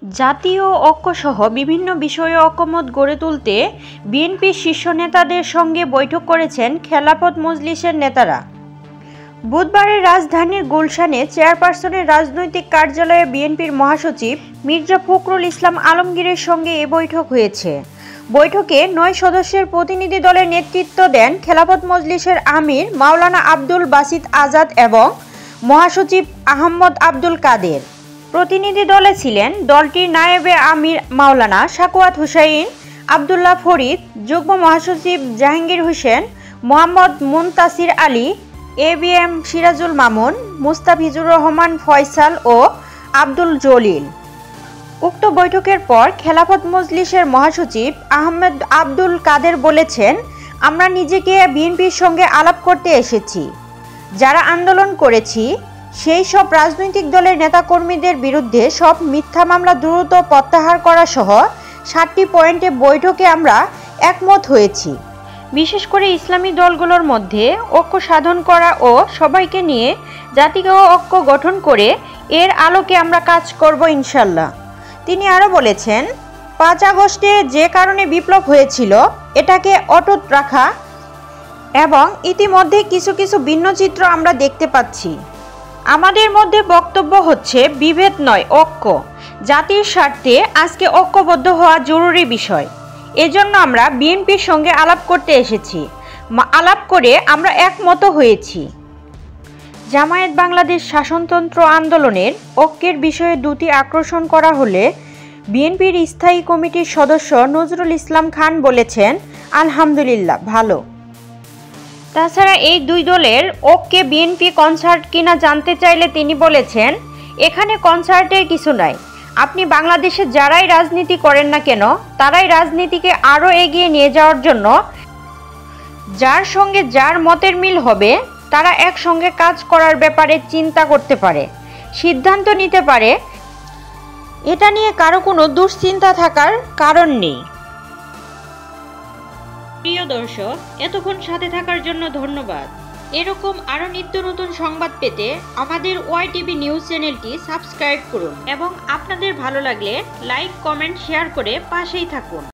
জাতীয় ঐক্যসহ বিভিন্ন বিষয়ে ঐকমত্য গড়ে তুলতে বিএনপির শীর্ষ নেতাদের সঙ্গে বৈঠক করেছেন খেলাফত মজলিসের নেতারা। বুধবার রাজধানীর গুলশানে চেয়ারপারসনের রাজনৈতিক কার্যালয়ে বিএনপির মহাসচিব মির্জা ফখরুল ইসলাম আলমগীরের সঙ্গে এ বৈঠক হয়েছে। বৈঠকে ৯ সদস্যের প্রতিনিধি দলের নেতৃত্ব দেন খেলাফত মজলিসের আমির মাওলানা আব্দুল বাসিত আজাদ এবং মহাসচিব আহমদ আব্দুল কাদের। প্রতিনিধি দলে ছিলেন দলটির নায়েবে আমির মাওলানা সাখাওয়াত হোসাইন আবদুল্লাহ ফরিদ, যুগ্ম মহাসচিব জাহাঙ্গীর হোসেন, মোহাম্মদ মুনতাসির আলী, এবিএম সিরাজুল মামুন, মুস্তাফিজুর রহমান ফয়সাল ও আব্দুল জলিল। উক্ত বৈঠকের পর খেলাফত মজলিসের মহাসচিব আহমদ আব্দুল কাদের বলেছেন, আমরা নিজেকে বিএনপির সঙ্গে আলাপ করতে এসেছি। যারা আন্দোলন করেছি সেই সব রাজনৈতিক দলের নেতাকর্মীদের বিরুদ্ধে সব মিথ্যা মামলা দ্রুত প্রত্যাহার করা সহ 7টি পয়েন্টে বৈঠকে আমরা একমত হয়েছি। বিশেষ করে ইসলামী দলগুলোর মধ্যে ঐক্য সাধন করা ও সবাইকে নিয়ে জাতীয় ঐক্য গঠন করে এর আলোকে আমরা কাজ করব ইনশাল্লাহ। তিনি আরও বলেছেন, 5 আগস্টে যে কারণে বিপ্লব হয়েছিল এটাকে অটুট রাখা এবং ইতিমধ্যে কিছু কিছু ভিন্ন চিত্র আমরা দেখতে পাচ্ছি। আমাদের মধ্যে বক্তব্য হচ্ছে বিভেদ নয়, ঐক্য। জাতির স্বার্থে আজকে ঐক্যবদ্ধ হওয়া জরুরি বিষয়। এজন্য আমরা বিএনপির সঙ্গে আলাপ করতে এসেছি। আলাপ করে আমরা একমত হয়েছি। জামায়াত বাংলাদেশ শাসনতন্ত্র আন্দোলনের ঐক্যের বিষয়ে দুটি আকর্ষণ করা হলে বিএনপির স্থায়ী কমিটির সদস্য নজরুল ইসলাম খান বলেছেন, আলহামদুলিল্লাহ ভালো। তাছাড়া এই দুই দলের ঐক্যে বিএনপি কনসার্ট কিনা জানতে চাইলে তিনি বলেছেন, এখানে কনসার্টের কিছু নাই। আপনি বাংলাদেশে যারাই রাজনীতি করেন না কেন তারাই রাজনীতিকে আরও এগিয়ে নিয়ে যাওয়ার জন্য যার সঙ্গে যার মতের মিল হবে তারা একসঙ্গে কাজ করার ব্যাপারে চিন্তা করতে পারে, সিদ্ধান্ত নিতে পারে। এটা নিয়ে কারো কোনো দুশ্চিন্তা থাকার কারণ নেই। প্রিয় দর্শক, এতক্ষণ সাথে থাকার জন্য ধন্যবাদ। এরকম আরও নিত্য নতুন সংবাদ পেতে আমাদের ওয়াইটিভি নিউজ চ্যানেলটি সাবস্ক্রাইব করুন এবং আপনাদের ভালো লাগলে লাইক, কমেন্ট, শেয়ার করে পাশেই থাকুন।